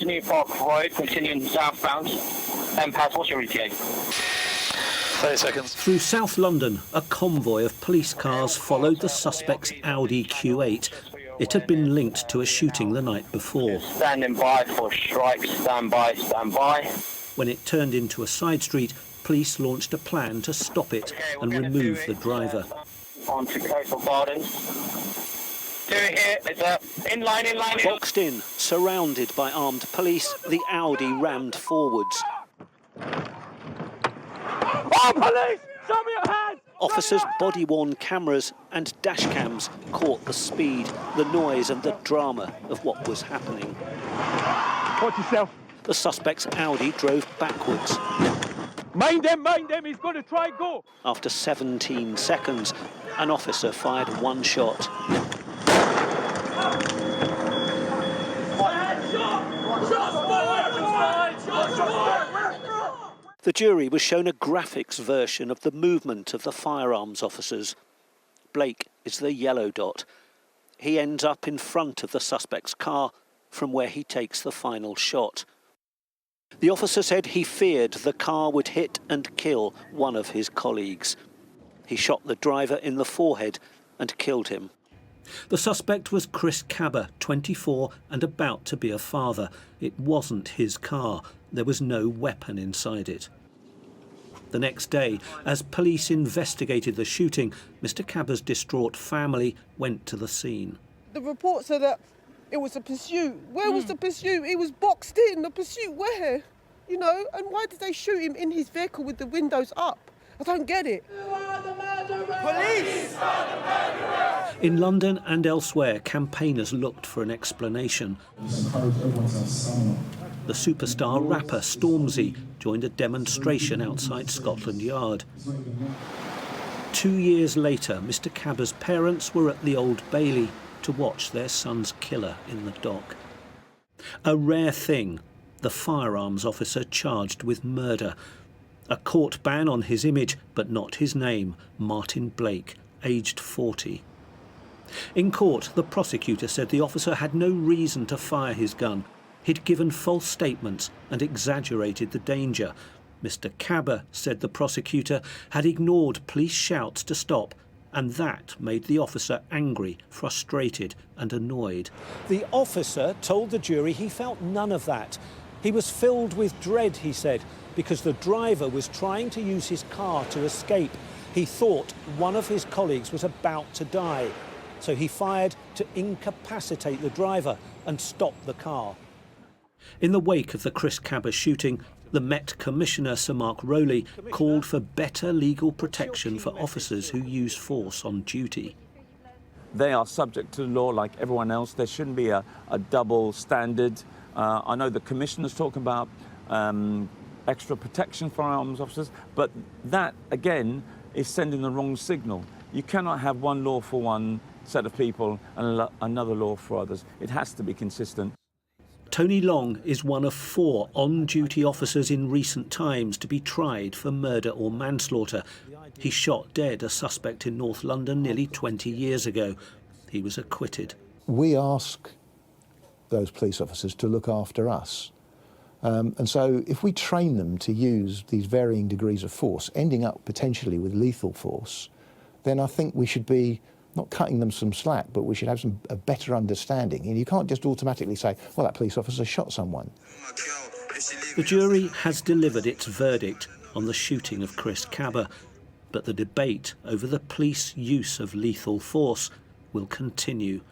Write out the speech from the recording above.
continue Park Road, continuing southbound, and past. What's your ETA? 30 seconds. Through South London, a convoy of police cars followed the suspect's Audi Q8. It had been linked to a shooting the night before. Standing by for strikes, stand by, stand by. When it turned into a side street, police launched a plan to stop it and remove the driver. Onto Coastal Gardens. Do it here, it's in line. Boxed in, surrounded by armed police, the Audi rammed forwards. Oh, police! Show me your hands! Officers' body-worn cameras and dash cams caught the speed, the noise and the drama of what was happening. Watch yourself. The suspect's Audi drove backwards. Mind them, he's going to try and go. After 17 seconds, an officer fired one shot. The jury was shown a graphics version of the movement of the firearms officers. Blake is the yellow dot. He ends up in front of the suspect's car from where he takes the final shot. The officer said he feared the car would hit and kill one of his colleagues. He shot the driver in the forehead and killed him. The suspect was Chris Kaba, 24 and about to be a father. It wasn't his car. There was no weapon inside it. The next day, as police investigated the shooting, Mr. Kaba's distraught family went to the scene. The reports are that it was a pursuit. Where was the pursuit? He was boxed in. The pursuit where? You know, and why did they shoot him in his vehicle with the windows up? I don't get it. Police! In London and elsewhere, campaigners looked for an explanation. The superstar rapper Stormzy joined a demonstration outside Scotland Yard. 2 years later, Mr. Kaba's parents were at the Old Bailey to watch their son's killer in the dock. A rare thing, the firearms officer charged with murder. A court ban on his image, but not his name, Martin Blake, aged 40. In court, the prosecutor said the officer had no reason to fire his gun. He'd given false statements and exaggerated the danger. Mr. Kaba, said the prosecutor, had ignored police shouts to stop, and that made the officer angry, frustrated and annoyed. The officer told the jury he felt none of that. He was filled with dread, he said, because the driver was trying to use his car to escape. He thought one of his colleagues was about to die, so he fired to incapacitate the driver and stop the car. In the wake of the Chris Kaba shooting, the Met Commissioner, Sir Mark Rowley, called for better legal protection for officers who use force on duty. They are subject to the law like everyone else. There shouldn't be a double standard. I know the Commissioner's talking about extra protection for firearms officers, but that, again, is sending the wrong signal. You cannot have one law for one set of people and another law for others. It has to be consistent. Tony Long is one of 4 on-duty officers in recent times to be tried for murder or manslaughter. He shot dead a suspect in North London nearly 20 years ago. He was acquitted. We ask those police officers to look after us. And so if we train them to use these varying degrees of force, ending up potentially with lethal force, then I think we should be not cutting them some slack, but we should have a better understanding. And you can't just automatically say, well, that police officer shot someone. The jury has delivered its verdict on the shooting of Chris Kaba, but the debate over the police use of lethal force will continue.